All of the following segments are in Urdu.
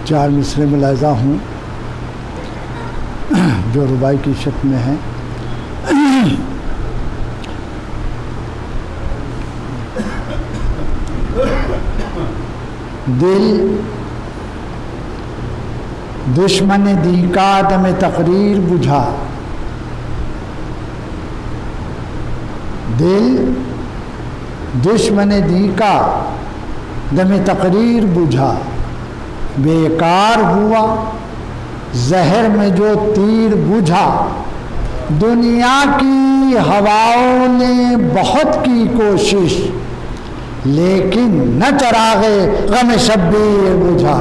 4 مصرے ملاحظہ ہوں جو ربائی کی شکل میں ہیں۔ دل دشمن دی کا دم تقریر بجھا، دل دشمن دی کا دم تقریر بجھا، بیکار ہوا زہر میں جو تیر بجھا، دنیا کی ہواؤں نے بہت کی کوشش لیکن نہ چراغ غم شبیر بجھا،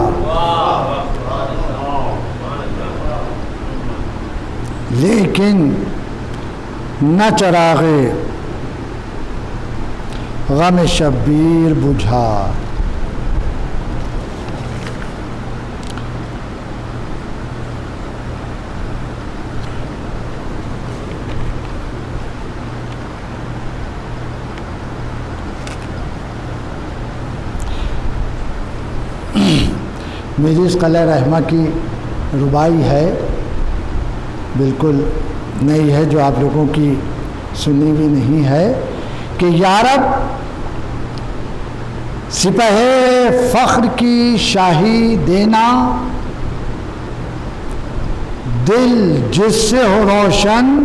لیکن نہ چراغ غم شبیر بجھا۔ میری اس قلعہ رحمہ کی ربائی ہے، بالکل نئی ہے، جو آپ لوگوں کی سنی بھی نہیں ہے، کہ یارب سپہ فخر کی شاہی دینا، دل جس سے ہو روشن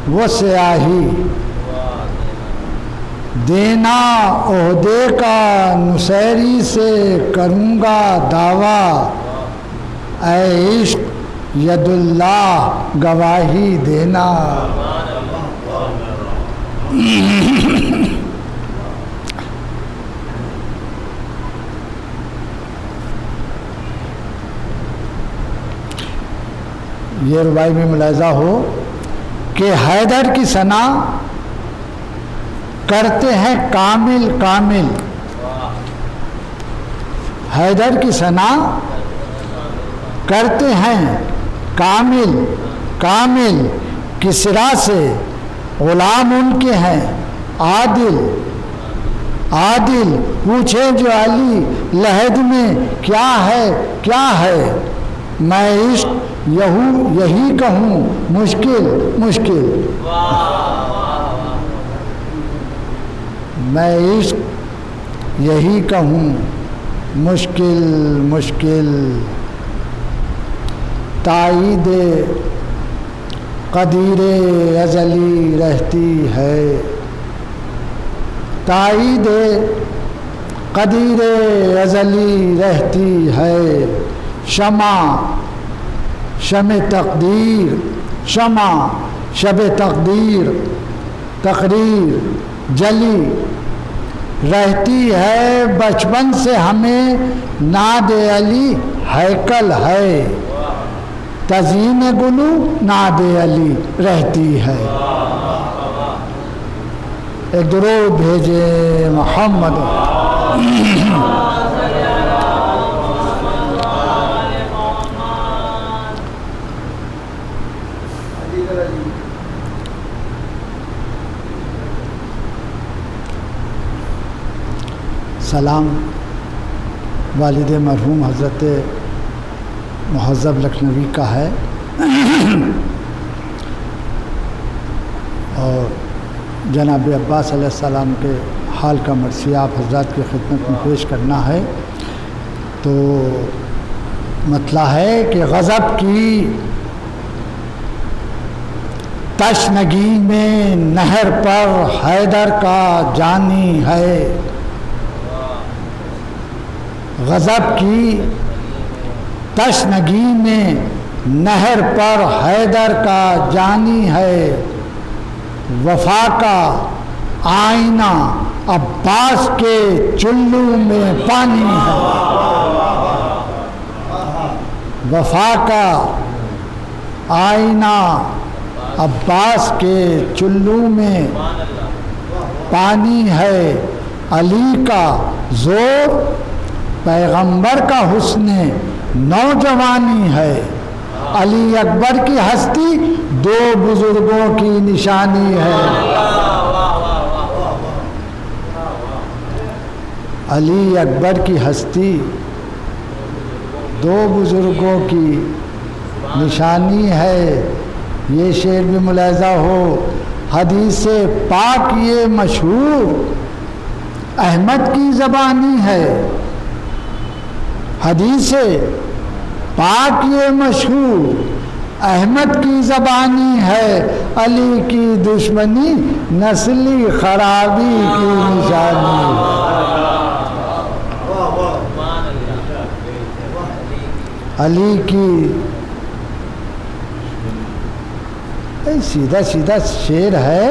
وہ سیاہی دینا، عہدے کا نصیری سے کروں گا دعویٰ، اے عشق ید اللہ گواہی دینا۔ یہ ربائی میں ملاحظہ ہو کہ حیدر کی ثنا کرتے ہیں کامل کامل، حیدر کی ثنا کرتے ہیں کامل کامل، کسریٰ سے غلام ان کے ہیں عادل عادل، پوچھے جو علی لحد میں کیا ہے، میں عشق یہی کہوں مشکل مشکل، میں عشق یہی کہوں مشکل مشکل، تائید قدیر ازلی رہتی ہے، تائید قدیر ازلی رہتی ہے، شمع تقدیر شمع شب تقدیر تقریر جلی رہتی ہے، بچپن سے ہمیں ناد علی ہیکل ہے، تزئین گلو ناد علی رہتی ہے۔ ایک درود بھیجے محمد۔ سلام والد مرحوم حضرت مہذب لکھنوی کا ہے، اور جناب عباس علیہ السلام کے حال کا مرثیہ آپ حضرات کی خدمت میں پیش کرنا ہے۔ تو مطلب ہے کہ غضب کی تشنگی میں نہر پر حیدر کا جانی ہے، غضب کی تشنگی میں نہر پر حیدر کا جانی ہے، وفا کا آئینہ عباس کے چلو میں پانی ہے، وفا کا آئینہ عباس کے چلو میں پانی ہے، علی کا زور پیغمبر کا حسن نوجوانی ہے، علی اکبر کی ہستی 2 بزرگوں کی نشانی ہے، علی اکبر کی ہستی دو بزرگوں کی نشانی ہے، یہ شعر بھی ملاحظہ ہو، حدیث پاک یہ مشہور احمد کی زبانی ہے، حدیث پاک یہ مشہور احمد کی زبانی ہے، علی کی دشمنی نسلی خرابی کی نشانی۔ علی کی سیدھا سیدھا شعر ہے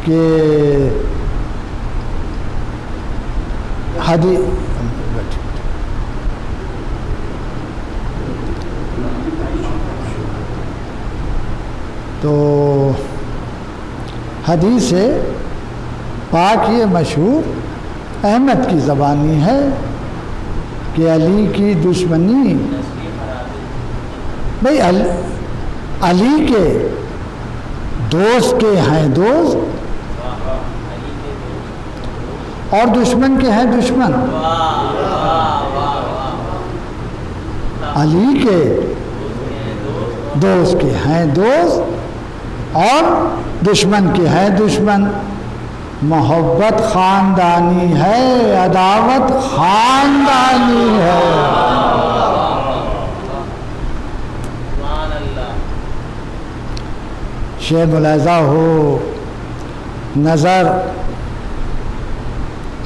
کہ تو حدیث پاک یہ مشہور احمد کی زبانی ہے کہ علی کی دشمنی، بھئی علی کے دوست کے ہیں دوست اور دشمن کے ہیں دشمن، علی کے دوست کے ہیں دوست اور دشمن کے ہیں دشمن، محبت خاندانی ہے، عداوت خاندانی ہے۔ شعر ملاحظہ ہو، نظر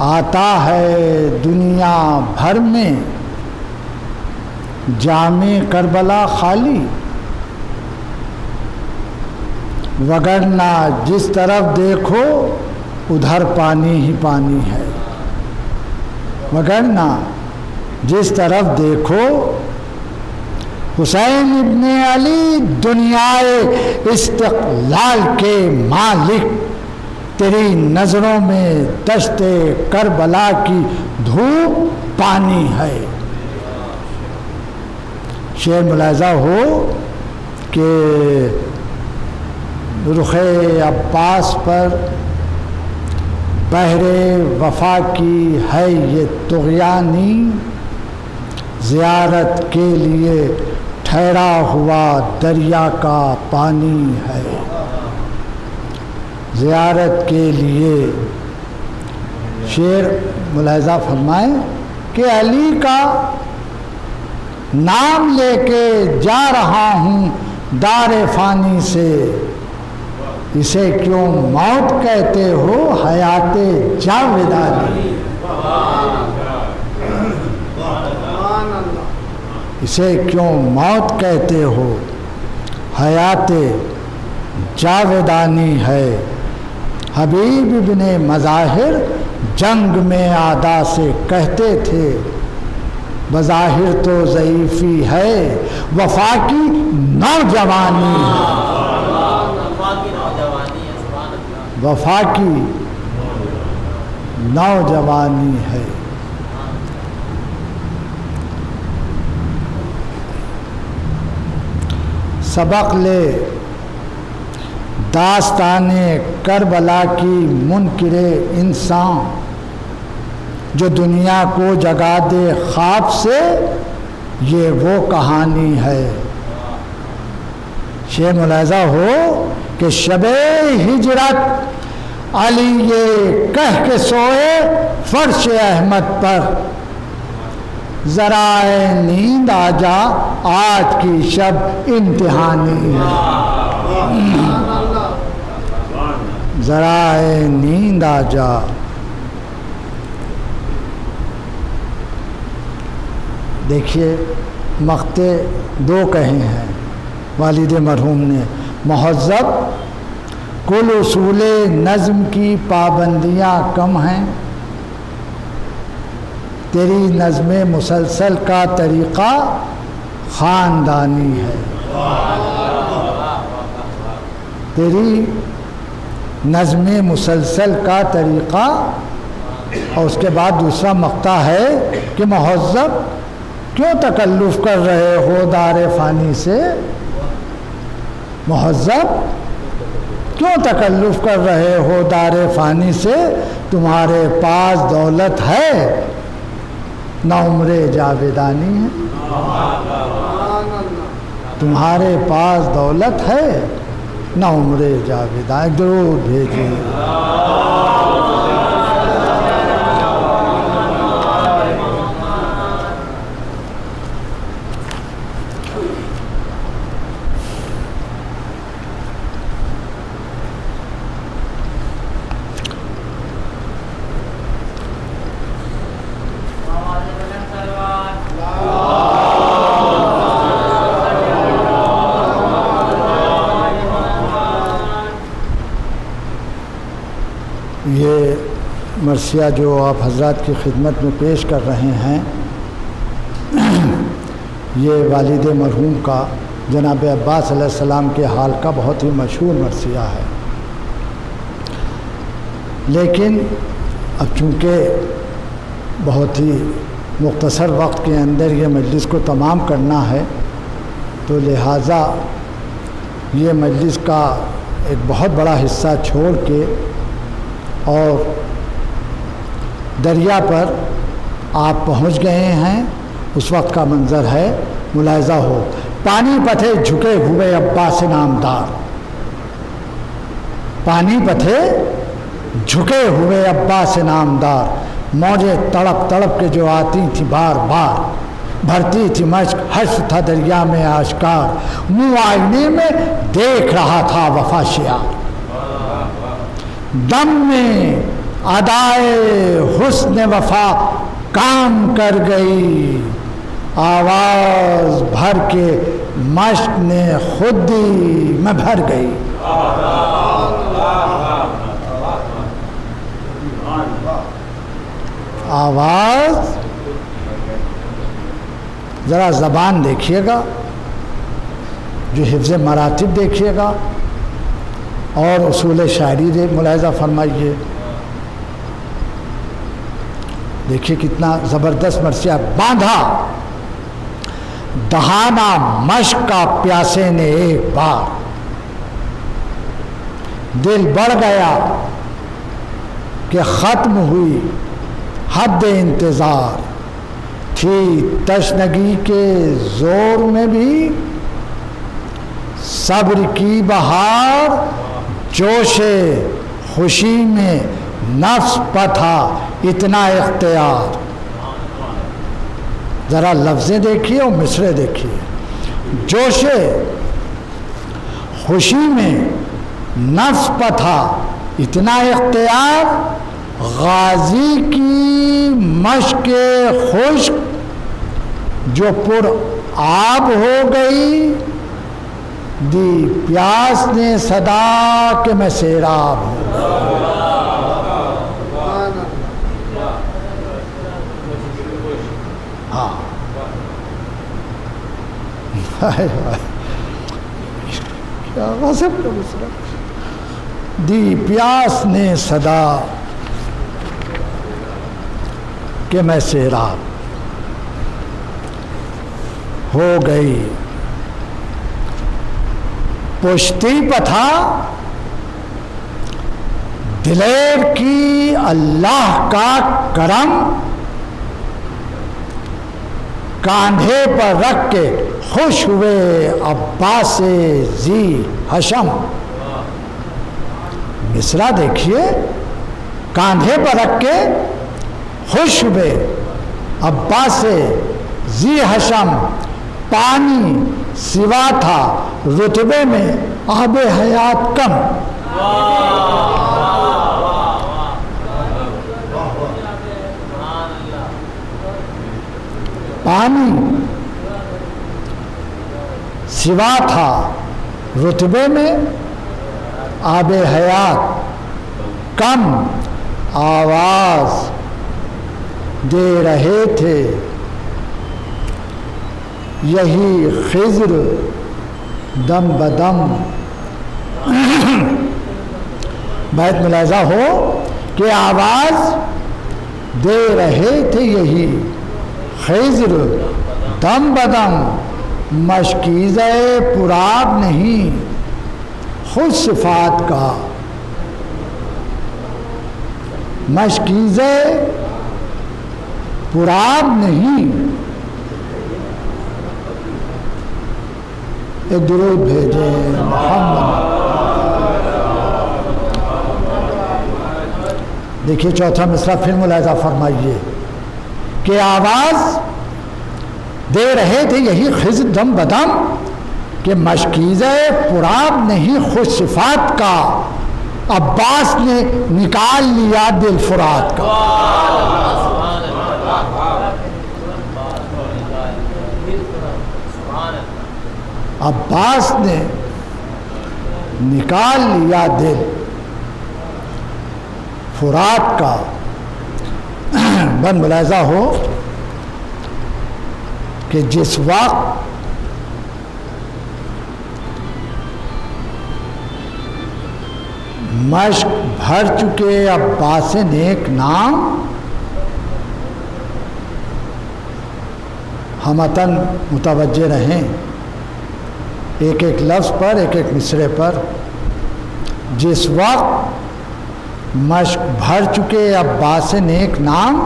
آتا ہے دنیا بھر میں جامع کربلا خالی، وگرنہ جس طرف دیکھو ادھر پانی ہی پانی ہے، وگرنہ جس طرف دیکھو حسین ابن علی دنیائے استقلال کے مالک، تیری نظروں میں دشت کربلا کی دھوپ پانی ہے۔ شعر ملاحظہ ہو کہ رخ عباس پر بحر وفا کی ہے یہ طغیانی، زیارت کے لیے ٹھہرا ہوا دریا کا پانی ہے، زیارت کے لیے۔ شعر ملاحظہ فرمائیں کہ علی کا نام لے کے جا رہا ہوں دار فانی سے، اسے کیوں موت کہتے ہو حیات جاودانی، اسے کیوں موت کہتے ہو حیات جاودانی ہے۔ حبیب ابن مظاہر جنگ میں اعداء سے کہتے تھے، بظاہر تو ضعیفی ہے وفا کی نوجوانی ہے، وفا کی نوجوانی ہے۔ سبق لے داستان کربلا کی منکر انسان، جو دنیا کو جگا دے خواب سے، یہ وہ کہانی ہے۔ شعر ملاحظہ ہو کہ شب ہجرت علی یہ کہہ کے سوئے فرش احمد پر، ذرا نیند آ جا آج کی شب امتحانی ہے، ذرا نیند آ جا۔ دیکھیے مقطع دو کہے ہیں والد مرحوم نے، مہذب کل اصول نظم کی پابندیاں کم ہیں، تیری نظم مسلسل کا طریقہ خاندانی ہے، تیری نظم مسلسل کا طریقہ۔ اور اس کے بعد دوسرا مقطع ہے کہ مہذب کیوں تکلف کر رہے ہو دار فانی سے، مہذب کیوں تکلف کر رہے ہو دار فانی سے، تمہارے پاس دولت ہے نہ عمر جاویدانی ہے، تمہارے پاس دولت ہے نہ عمر جاویدانی. درود بھیجیے. یہ مرثیہ جو آپ حضرات کی خدمت میں پیش کر رہے ہیں یہ والد مرحوم کا جناب عباس علیہ السلام کے حال کا بہت ہی مشہور مرثیہ ہے. لیکن اب چونکہ بہت ہی مختصر وقت کے اندر یہ مجلس کو تمام کرنا ہے تو لہٰذا یہ مجلس کا ایک بہت بڑا حصہ چھوڑ کے اور دریا پر آپ پہنچ گئے ہیں. اس وقت کا منظر ہے، ملاحظہ ہو. پانی پتھے جھکے ہوئے عباس نامدار، پانی پتھے جھکے ہوئے عباس نامدار، موجیں تڑپ تڑپ کے جو آتی تھی بار بار، بھرتی تھی مشق، حرص تھا دریا میں آشکار، منہ آئینے میں دیکھ رہا تھا وفا شیار. دم میں ادائے حسن وفا کام کر گئی، آواز بھر کے مشق نے خود ہی میں بھر گئی. آواز ذرا زبان دیکھیے گا، جو حفظ مراتب دیکھیے گا اور اصول شاعری ملاحظہ فرمائیے. دیکھیے کتنا زبردست مرثیہ. باندھا دہانا مشق کا پیاسے نے ایک بار، دل بڑھ گیا کہ ختم ہوئی حد انتظار، تھی تشنگی کے زور میں بھی صبر کی بہار، جوش خوشی میں نفس پا تھا اتنا اختیار. ذرا لفظیں دیکھیے اور مصرے دیکھیے. جوش خوشی میں نفس پا تھا اتنا اختیار، غازی کی مشق خشک جو پر آب ہو گئی، دی پیاس نے صدا کہ میں سیراب ہوں. ہاں کیا غضب کا مسئلہ. دی پیاس نے صدا کہ میں سیراب ہو گئی. پشتی پتھا دلیر کی اللہ کا کرم، کاندھے پر رکھ کے خوش ہوئے عباس ذی حشم. مصرع دیکھیے. کاندھے پر رکھ کے خوش ہوئے عباس ذی حشم، پانی سوا تھا رتبے میں آب حیات کم. پانی سوا تھا رتبے میں آب حیات کم، آواز دے رہے تھے یہی خضر دم بدم. بیت ملاحظہ ہو کہ آواز دے رہے تھے یہی خضر دم بدم، مشکیزہ پراب نہیں خود صفات کا. مشکیزہ پرآب نہیں. ایک درود بھیجے محمد. دیکھیے چوتھا مصرع پھر ملاحظہ فرمائیے کہ آواز دے رہے تھے یہی خضر دم بدم کہ مشکیزہ پرآب نہیں خوش صفات کا، عباس نے نکال لیا دل فرات کا. عباس نے نکال لیا دل فرات کا. بن ملاحظہ ہو کہ جس وقت مشک بھر چکے عباس نیک نام، ہمتن متوجہ رہیں ایک ایک لفظ پر، ایک ایک مصرے پر. جس وقت مشک بھر چکے عباس نیک نام،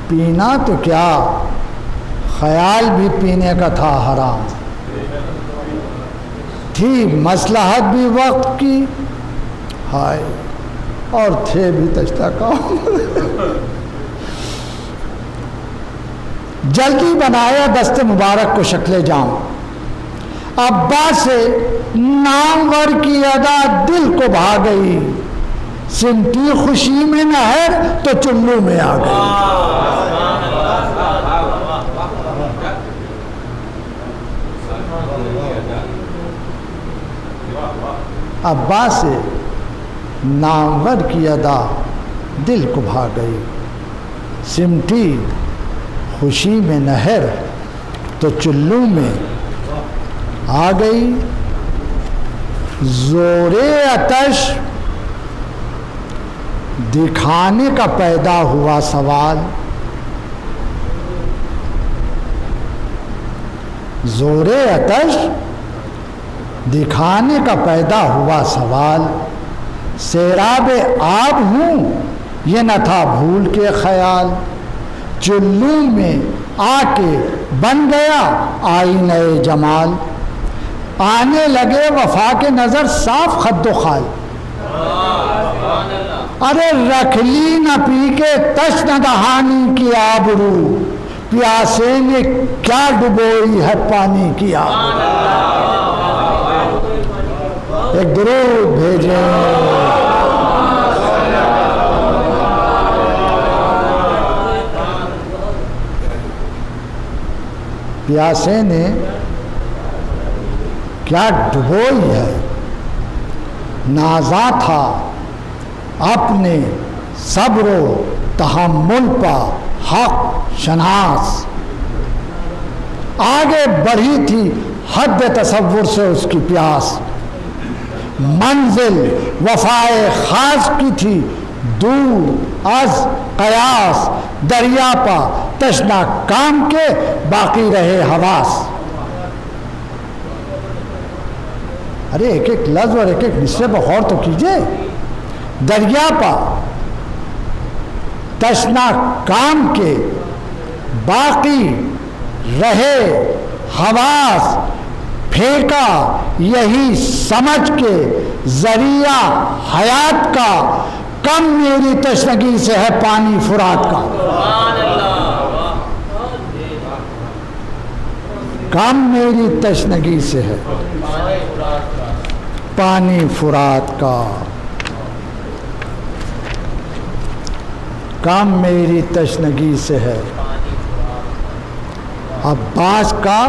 پینا تو کیا خیال بھی پینے کا تھا حرام. تھی مصلحت بھی وقت کی ہائے اور تھے بھی تشتہ کام. جلدی بنایا دست مبارک کو شکل جام، عباس سے نامور کی ادا دل کو بھا گئی. سمٹی خوشی میں نہر تو چلو میں آ گئی. عباس سے نامور کی ادا دل کو بھا گئی. سمٹی خوشی میں نہر تو چلو میں آ گئی. زورے آتش دکھانے کا پیدا ہوا سوال، زورے آتش دکھانے کا پیدا ہوا سوال. سیراب آب ہوں یہ نہ تھا بھول کے خیال. چلو میں آ کے بن گیا آئینہ جمال. آنے لگے وفا کے نظر صاف خد و خال. ارے رکھ لی نہ پی کے تش نہ دہانی کی آبرو، پیاسے نے کیا ڈبوئی ہے پانی کی آبرو. ایک درود بھیجیں. پیاسے نے کیا ڈبوئی ہے، نازا تھا اپنے صبر و تحمل پا حق شناس. آگے بڑھی تھی حد تصور سے اس کی پیاس. منزل وفائے خاص کی تھی دور از قیاس. دریا پا تشنا کام کے باقی رہے حواس. ارے ایک ایک لفظ اور ایک ایک مصرے پر غور تو کیجئے. دریا پا تشنا کام کے باقی رہے حواس. پھینکا یہی سمجھ کے ذریعہ حیات کا، کم میری تشنگی سے ہے پانی فرات کا. کم میری تشنگی سے ہے پانی فرات کا. کم میری تشنگی سے ہے. عباس کا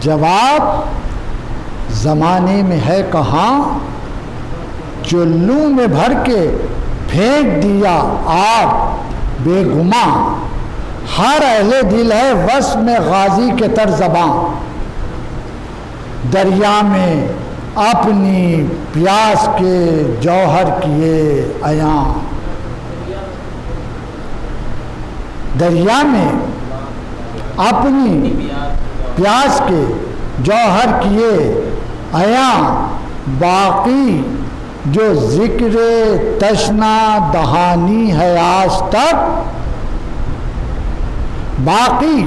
جواب زمانے میں ہے کہاں، چلو میں بھر کے پھینک دیا آپ بے گماں. ہر اہل دل ہے وصف میں غازی کے تر زباں. دریا میں اپنی پیاس کے جوہر کیے عیاں. دریا میں اپنی پیاس کے جوہر کیے عیاں. باقی جو ذکر تشنا دہانی ہے آج تک، باقی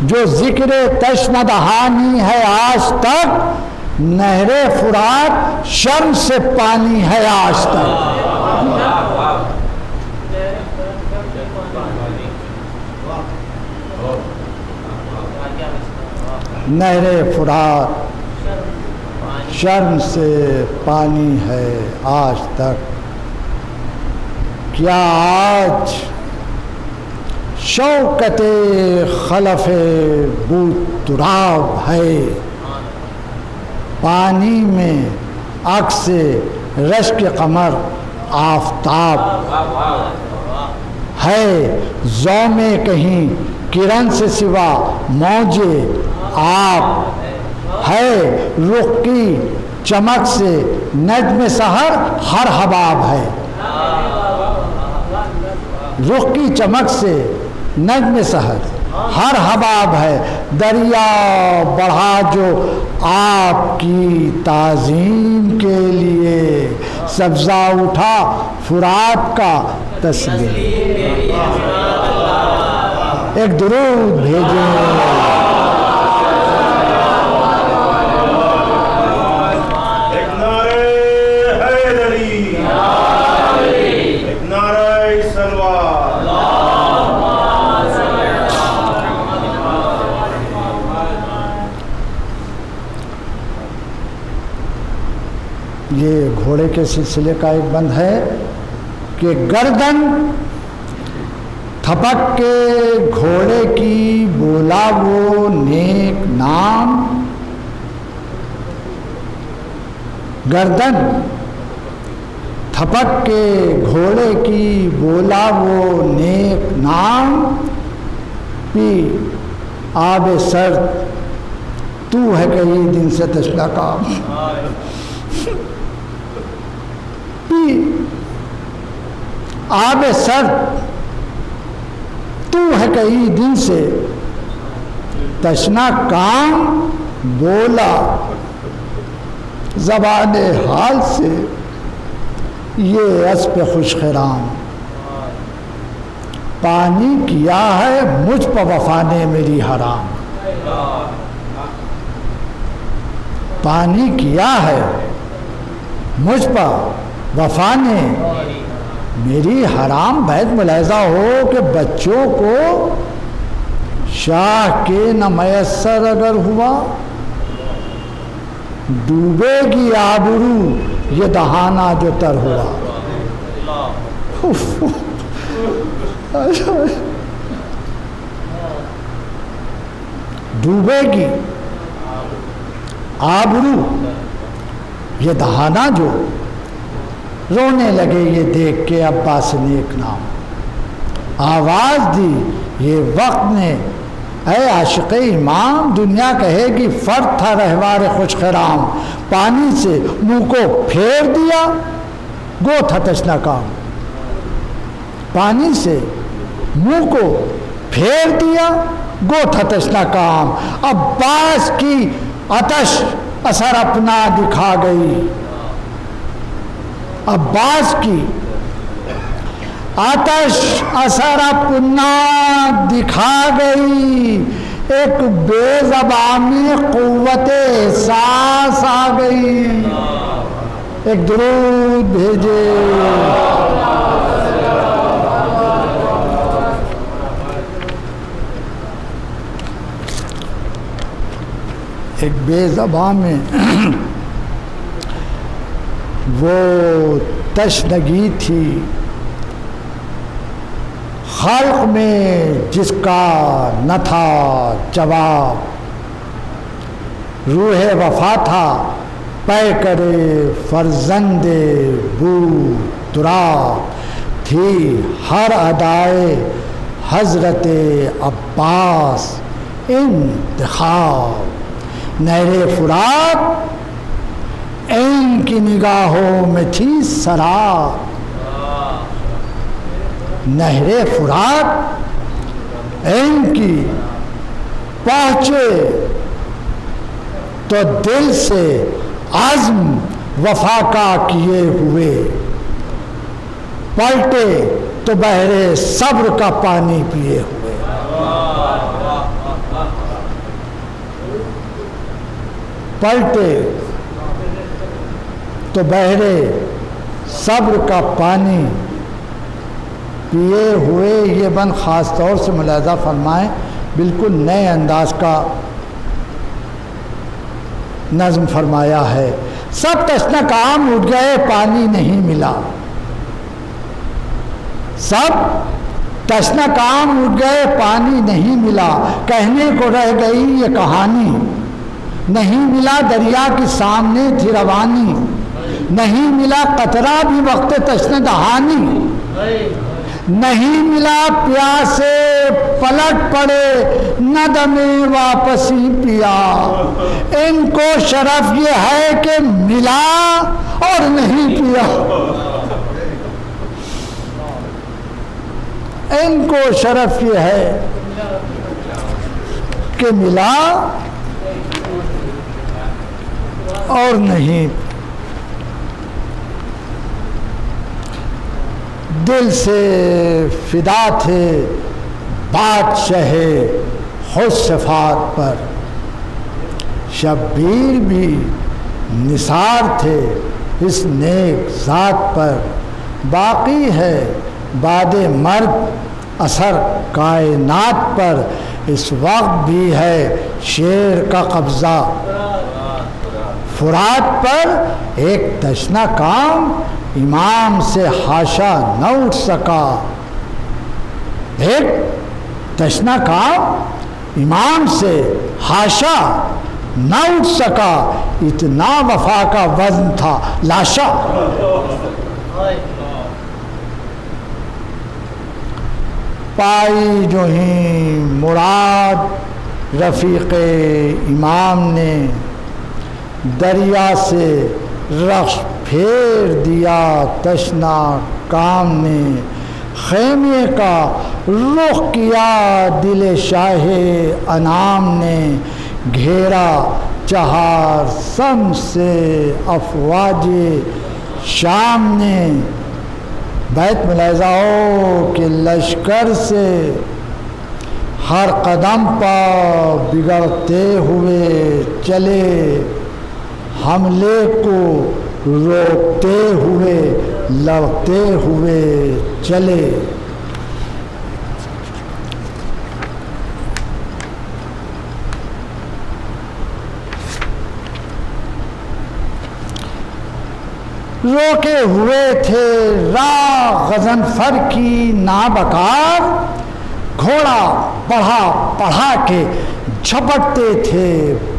جو ذکر تشنا دہانی ہے آج تک، نہر فرات شرم سے پانی ہے آج تک۔ نہر فرات شرم سے پانی ہے آج تک، کیا آج شوکت خلف بود تراب ہے؟ پانی میں عکس رشک قمر آفتاب ہے، زوم کہیں کرن سے سوا موج آپ ہے، رخ کی چمک سے نجم سحر ہر حباب ہے، رخ کی چمک سے نجم سحر ہر حباب ہے، دریا بڑھا جو آپ کی تعظیم کے لیے، سبزہ اٹھا فرات کا تسلیم۔ ایک درود بھیجیں۔ یہ گھوڑے کے سلسلے کا ایک بند ہے کہ گردن تھپک کے گھوڑے کی بولا وہ نیک نام، گردن تھپک کے گھوڑے کی بولا وہ نیک نام، پی آب سرد تو ہے کئی دن سے تشنا کام، پی آب سرد تو ہے کئی دن سے تشنا کام، بولا زبان حال سے یہ اسب خوش خرام، پانی کیا ہے مجھ پہ وفا نے میری حرام، پانی کیا ہے مجھ پہ وفا نے میری حرام۔ بہت ملاحظہ ہو کہ بچوں کو شاہ کے نہ میسر اگر ہوا، ڈوبے گی آبرو یہ دہانا جو تر ہوا، ڈوبے گی آبرو یہ دہانا جو، رونے لگے یہ دیکھ کے عباس نیک نام، آواز دی یہ وقت نے اے عاشق امام، دنیا کہے گی فرد تھا رہوار خوش خرام، پانی سے منہ کو پھیر دیا گو تھا تشنا کام، پانی سے منہ کو پھیر دیا گو تھا تشنا کام، عباس کی آتش اثر اپنا دکھا گئی، عباس کی آتش اثر اپنا دکھا گئی، ایک بے زبانی قوت احساس آ گئی، ایک درود بھیجے۔ ایک بے زبان میں وہ تشنگی تھی، خلق میں جس کا نہ تھا جواب، روح وفا تھا پے کرے فرزند بو تراب، تھی ہر ادائے حضرت عباس انتخاب، نہر فرات ان کی نگاہوں میں تھی سراب، نہر فرات ان کی پہنچے تو دل سے عزم وفا کا کیے ہوئے، پلٹے تو بحر صبر کا پانی پیے ہوئے۔ پلٹے تو بحر صبر کا پانی پیے ہوئے۔ یہ بند خاص طور سے ملاحظہ فرمائیں، بالکل نئے انداز کا نظم فرمایا ہے۔ سب تشنہ کام اٹھ گئے پانی نہیں ملا، سب تشنہ کام اٹھ گئے پانی نہیں ملا، کہنے کو رہ گئی یہ کہانی، نہیں ملا دریا کی سامنے تھی روانی، نہیں ملا قطرہ بھی وقت تشنہ دہانی، نہیں ملا پیاسے پلٹ پڑے نہ دمے واپسی پیا، ان کو شرف یہ ہے کہ ملا اور نہیں پیا، ان کو شرف یہ ہے کہ ملا اور نہیں۔ دل سے فدا تھے بادشاہ حسن صفات پر، شبیر بھی نثار تھے اس نیک ذات پر، باقی ہے بعد مرگ اثر کائنات پر، اس وقت بھی ہے شیر کا قبضہ فرات پر، ایک تشنہ کام امام سے حاشا نہ اٹھ سکا، ایک تشنہ کام امام سے حاشا نہ اٹھ سکا، اتنا وفا کا وزن تھا لاشا۔ پائی جو ہی مراد رفیق امام نے، دریا سے رخش پھیر دیا تشنا کام نے، خیمے کا رخ کیا دل شاہ انام نے، گھیرا چہار سم سے افواج شام نے، بیت ملاحظہ ہو کہ لشکر سے ہر قدم پا بگڑتے ہوئے چلے، حملے کو روکتے ہوئے لڑتے ہوئے چلے۔ روکے ہوئے تھے راہ غضنفر کی نابکار، گھوڑا پڑھا کے جھپٹتے تھے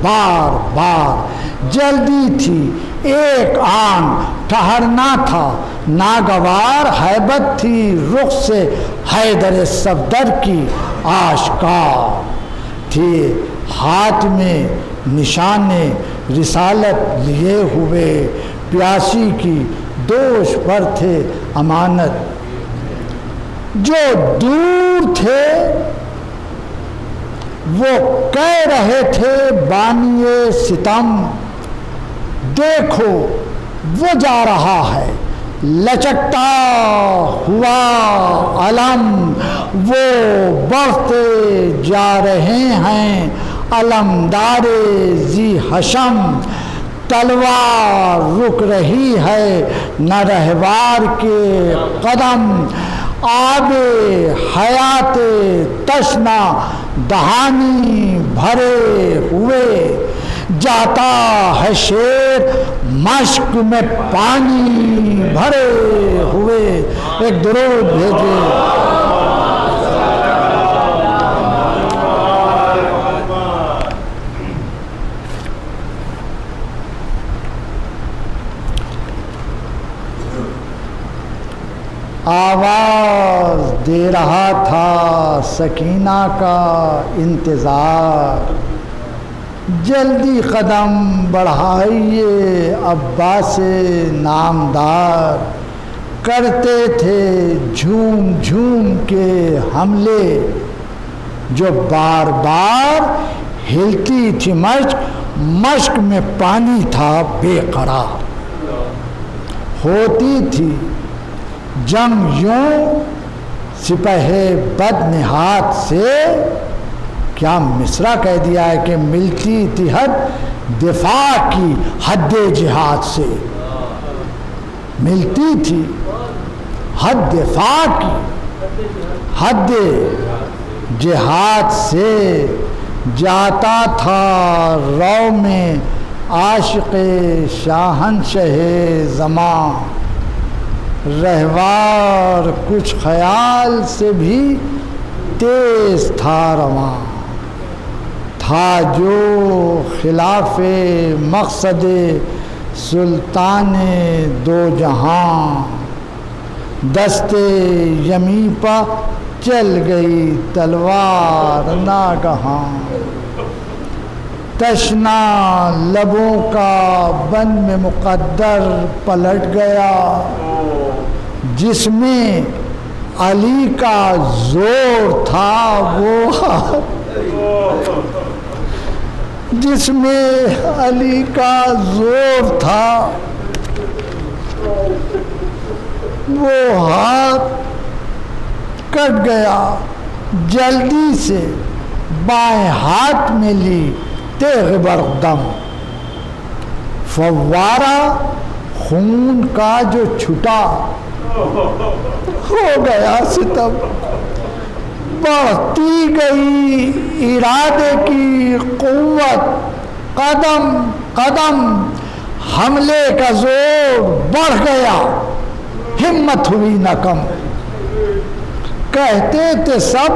بار بار، جلدی تھی ایک آن ٹھہرنا تھا ناگوار، ہیبت تھی رخ سے حیدر صفدر کی آشکار، تھی ہاتھ میں نشان رسالت لیے ہوئے، پیاسی کی دوش پر تھے امانت، جو دور تھے وہ کہہ رہے تھے بانی ستم، دیکھو وہ جا رہا ہے لچکتا ہوا علم، وہ بڑھتے جا رہے ہیں علمدار ذی حشم، تلوار رک رہی ہے نہ رہوار کے قدم، آب حیات تشنا دہانی بھرے ہوئے، جاتا ہے شیر مشک میں پانی بھرے ہوئے۔ ایک درود بھیجے۔ آواز دے رہا تھا سکینہ کا انتظار، جلدی قدم بڑھائیے عباس نامدار، کرتے تھے جھوم جھوم کے حملے، جو بار بار ہلتی تھی مشک، مشک میں پانی تھا بے قرار۔ ہوتی تھی جنگ یوں سپہ بد نہاد سے، کیا مصرع کہہ دیا ہے کہ ملتی تھی حد دفاع کی حد جہاد سے، ملتی تھی حد دفاع کی حد جہاد سے، جاتا تھا رو میں عاشق شاہنشہ زمان، رہوار کچھ خیال سے بھی تیز تھا رواں، تھا جو خلاف مقصد سلطان دو جہاں، دست یمی پا چل گئی تلوار ناگہاں، تشنا لبوں کا بن میں مقدر پلٹ گیا، جس میں علی کا زور تھا وہ جس میں علی کا زور تھا وہ ہاتھ کٹ گیا، جلدی سے بائیں ہاتھ میں لی تیغ برقدم، فوارہ خون کا جو چھٹا ہو گیا ستم، بڑھتی گئی ارادے کی قوت، قدم قدم حملے کا زور بڑھ گیا، ہمت ہوئی نہ کم، کہتے تھے سب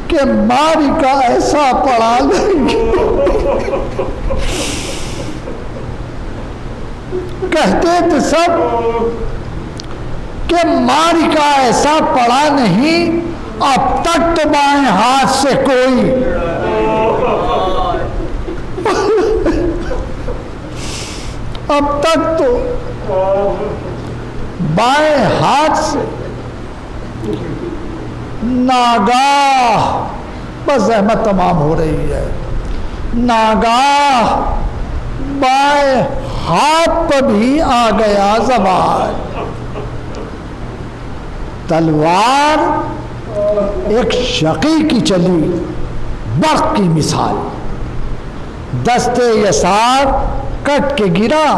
کہ معرکہ ایسا پڑا لیں گے، کہتے تھے سب کہ معرکہ ایسا پڑا نہیں، اب تک تو بائیں ہاتھ سے کوئی اب تک تو بائیں ہاتھ سے ناگاہ، بس احمد تمام ہو رہی ہے، ناگاہ بائیں ہاتھ پر بھی آ گیا زوال، تلوار ایک شقی کی چلی برق کی مثال، دست یسار کٹ کے گرا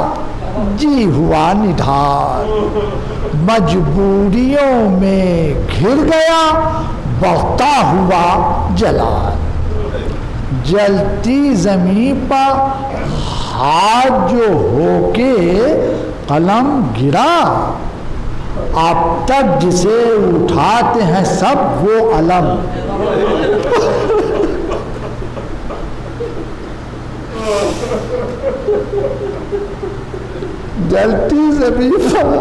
جی ہوا نڈھال، مجبوریوں میں گھر گیا بڑھتا ہوا جلال، جلتی زمین پر ہاتھ جو ہو کے قلم گرا، اب تک جسے اٹھاتے ہیں سب وہ علم، جلتی زمین پر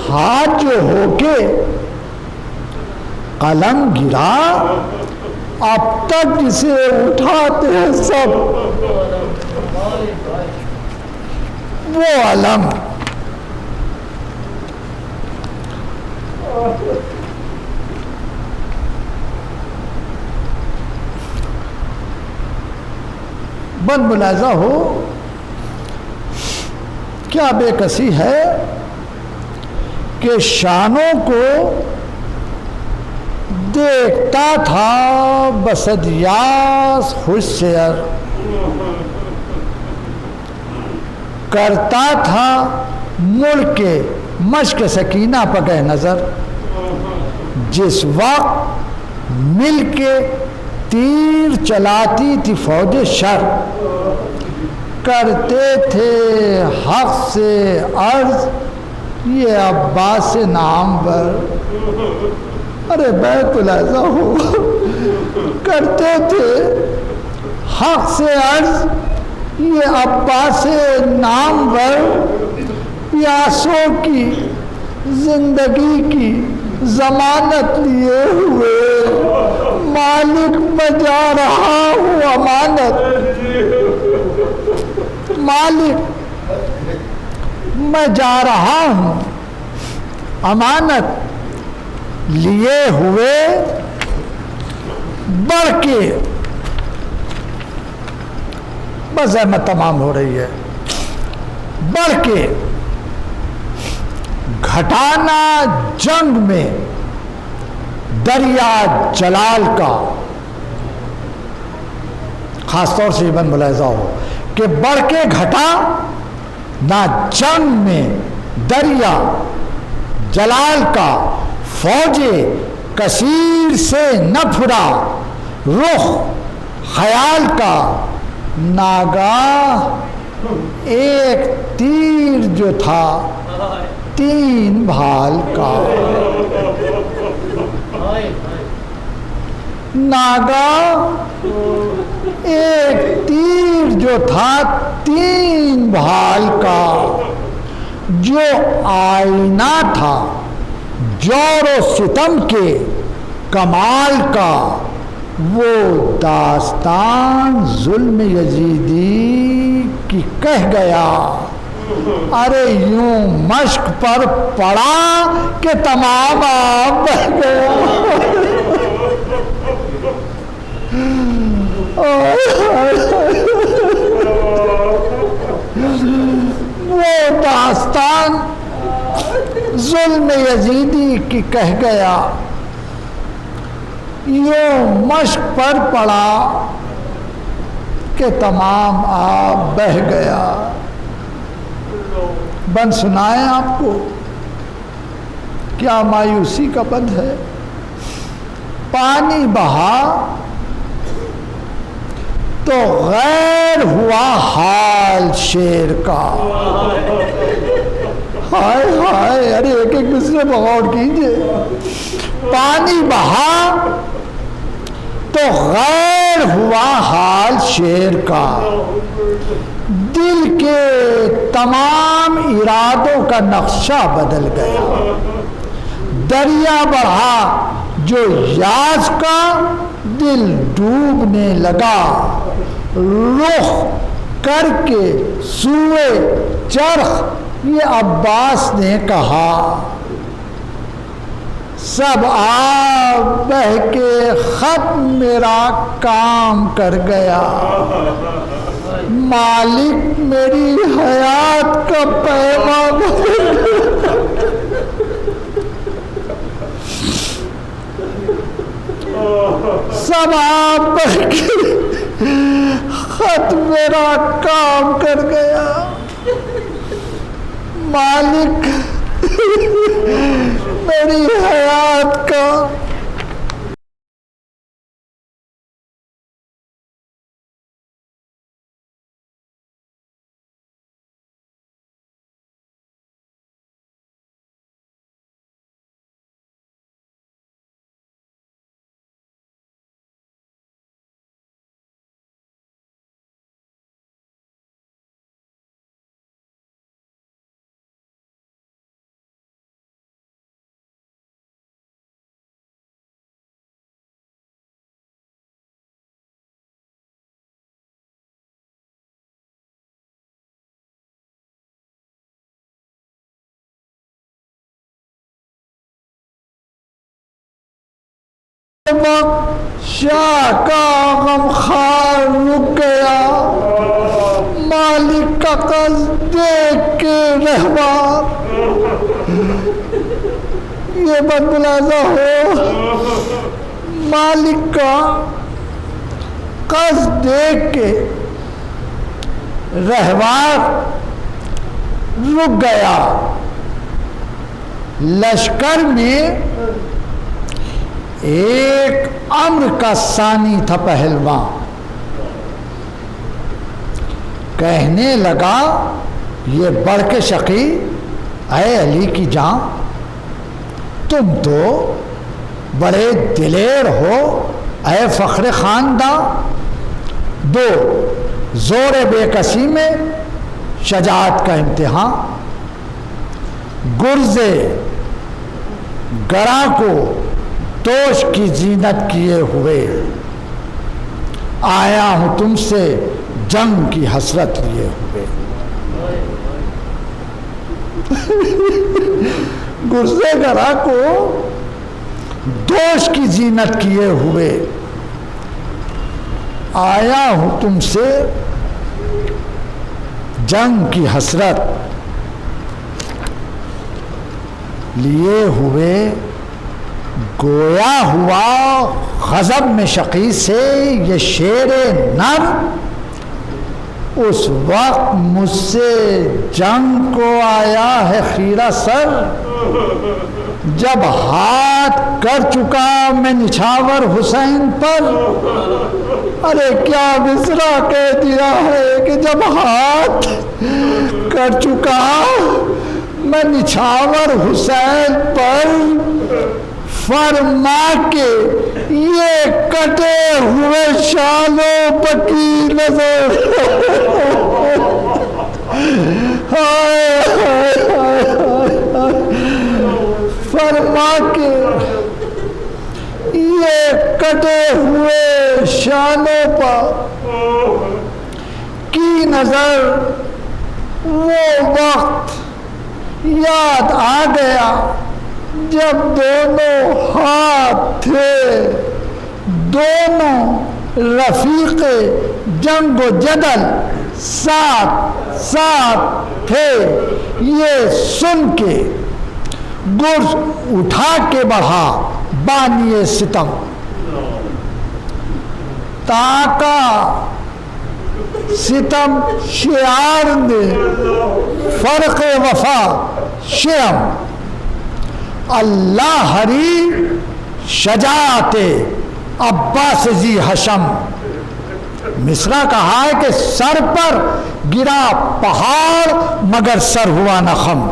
ہاتھ جو ہو کے قلم گرا، اب تک جسے اٹھاتے ہیں سب وہ علم، بد ملاحظہ ہو کیا بے کسی ہے کہ شانوں کو دیکھتا تھا بسدیاس خوش سیر، کرتا تھا ملک کے مشق سکینہ پہ نظر، جس وقت مل کے تیر چلاتی تھی فوج شر، کرتے تھے حق سے عرض یہ عباس نامور، ارے بیت العزا ہو، کرتے تھے حق سے عرض یہ عباس نامور، پیاسوں کی زندگی کی ضمانت لیے ہوئے، مالک میں جا رہا ہوں امانت، مالک میں جا رہا ہوں امانت لیے ہوئے، بڑھ کے بس احمد تمام ہو رہی ہے، بڑھ کے گھٹانا جنگ میں دریا جلال کا، خاص طور سے ابن ملاحظہ ہو کہ بڑھ کے گھٹا نہ جنگ میں دریا جلال کا، فوج کثیر سے نہ پھرا رخ خیال کا، ناگاہ ایک تیر جو تھا 3 بھال کا، ناگاہ ایک تیر جو تھا 3 بھال کا، جو آئینہ تھا جور و ستم کے کمال کا، وہ داستان ظلم یزیدی کی کہہ گیا، ارے یوں مشق پر پڑا کہ تمام آب بہہ گیا۔ وہ داستان ظلم یزیدی کی کہہ گیا، یوں مشق پر پڑا کہ تمام آب بہہ گیا۔ بند سنائیں آپ کو، کیا مایوسی کا بند ہے۔ پانی بہا تو غیر ہوا حال شیر کا، ہائے ہائے، ارے ایک ایک مصرے پر غور کیجئے۔ پانی بہا تو غیر ہوا حال شیر کا، دل کے تمام ارادوں کا نقشہ بدل گیا۔ دریا بڑھا جو یاس کا، دل ڈوبنے لگا، رخ کر کے سوئے چرخ یہ عباس نے کہا، سب آب بہہ کے خط میرا کام کر گیا، مالک میری حیات کا پیغام۔ سب آب بہہ کے خط میرا کام کر گیا، مالک میری حیات کا۔ شاہ کا غمخوار رک گیا، مالک کا قصد دیکھ کے رہبار۔ یہ بات ملاحظہ ہو، مالک کا قصد دیکھ کے رہبار رک گیا۔ لشکر میں ایک امر کا ثانی تھا پہلوان، کہنے لگا یہ بڑھ کے شقی، اے علی کی جان، تم تو بڑے دلیر ہو، اے فخر خاندان، دو زور بے کسی میں شجاعت کا امتحان، گرز گراں کو توش کی زینت کیے ہوئے، آیا ہوں تم سے جنگ کی حسرت لیے ہوئے۔ گرزے گراں کو توش کی زینت کیے ہوئے، آیا ہوں تم سے جنگ کی حسرت۔ لیے ہوئے گویا ہوا غضب میں شقی سے یہ شیر نر، اس وقت مجھ سے جنگ کو آیا ہے خیرہ سر، جب ہاتھ کر چکا میں نچھاور حسین پر، ارے کیا مصرع کہہ دیا ہے کہ جب ہاتھ کر چکا میں نچھاور حسین پر، فرما کے یہ کٹے ہوئے شالوں پکی نظر، فرما کے یہ کٹے ہوئے شانوں پر کی نظر، وہ وقت یاد آ گیا جب دونوں ہاتھ تھے، دونوں رفیق جنگ و جدل ساتھ ساتھ تھے، یہ سن کے گرز اٹھا کے بڑھا بانی ستم، تاکا ستم شعار نے فرق وفا شیم، اللہ ہری شجاعت عباس ذی حشم، مصرع کہا ہے کہ سر پر گرا پہاڑ مگر سر ہوا نہ خم،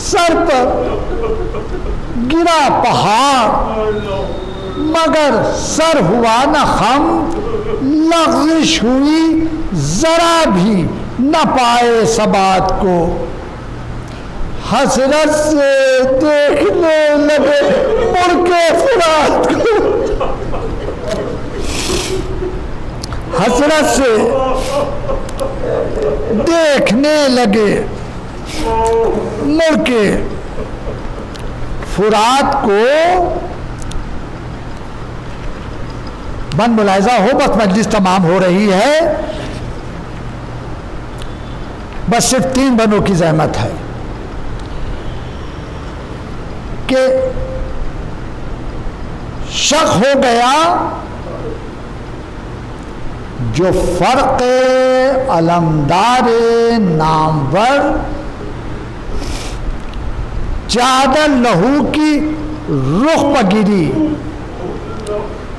سر پر گرا پہاڑ مگر سر ہوا نہ خم، لغزش ہوئی ذرا بھی نہ پائے ثبات کو، حسرت سے دیکھنے لگے ملک فرات کو، حسرت سے دیکھنے لگے ملک فرات کو، بن ملاحظہ ہو بس مجلس تمام ہو رہی ہے، بس صرف 3 بنوں کی زحمت ہے کہ شک ہو گیا جو فرق علمدار نامور چادر لہو کی رخ پر گری،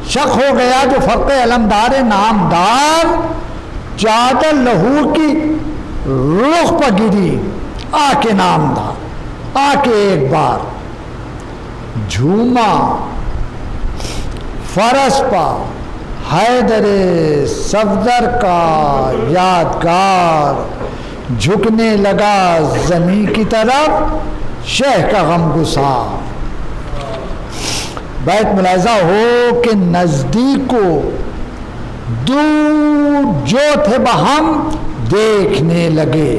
شک ہو گیا جو فرق علمدار نامدار چادر لہو کی رخ پر گری، آ کے نامدار آ کے ایک بار جھوما فرس پا حیدر صفدر کا یادگار، جھکنے لگا زمین کی طرف شہ کا غم گسار، بیت ملاحظہ ہو کہ نزدیک کو دور جو تھے بہم دیکھنے لگے،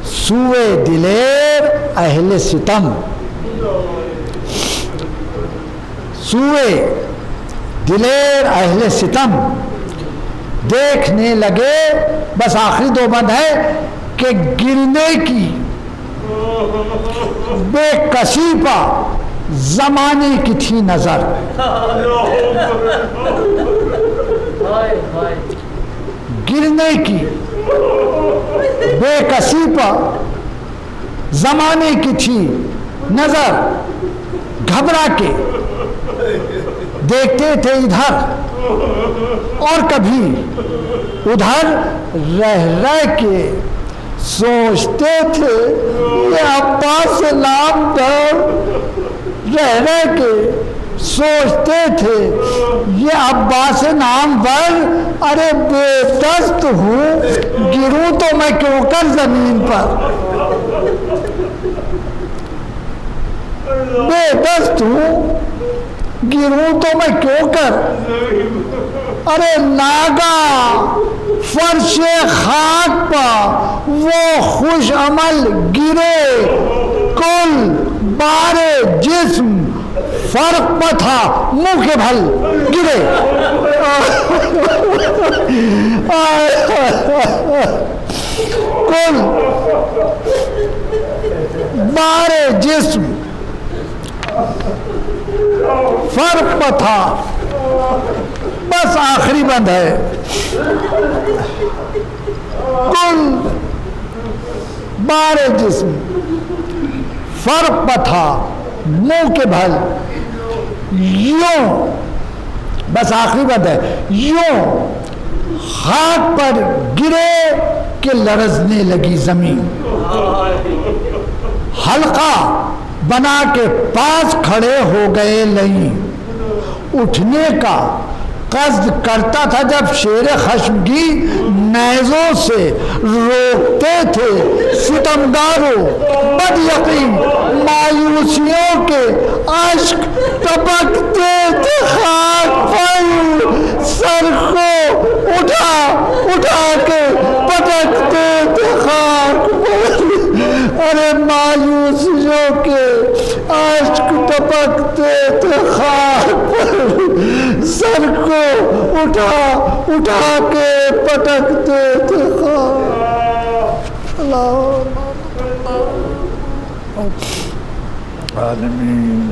سوئے دلیر اہل ستم، سوئے دلیر اہل ستم دیکھنے لگے، بس آخری 2 بند ہے کہ گرنے کی بے کسی پا زمانے کی تھی نظر، گرنے کی بے کسی پا زمانے کی تھی نظر، گھبرا کے دیکھتے تھے ادھر اور کبھی ادھر، رہ رہ کے سوچتے تھے یہ عباس نامدار، رہ رہ کے سوچتے تھے یہ عباس نامور، ارے بے دست ہوں گروں تو میں کیوں کر زمین پر، بے دست ہوں گروں تو میں کیوں کر، ارے ناگا فرش خاک پا وہ خوش عمل گرے، کل بار جسم فرق پا تھا منہ کے بھل گرے، کل بارے جسم فرق پہ تھا. بس آخری بند ہے. کل بارے جسم فرق پہ تھا منہ کے بھل یوں. بس آخری بند ہے. یوں خاک پر گرے کہ لرزنے لگی زمین. حلقہ بنا کے پاس کھڑے ہو گئے لئی. اٹھنے کا قصد کرتا تھا جب شیر خشمگی نیزوں سے روکتے تھے ستمگاروں. بد یقین مایوسیوں کے اشک ٹپکتے تھے خاک پر. سر کو اٹھا کے پٹکتے تھے خاک پر. ارے مایوسیوں کے اشک ٹپکتے تھے خاک پر. سر کو اٹھا کے پٹکتے تھے خاک. اللہ عالمین.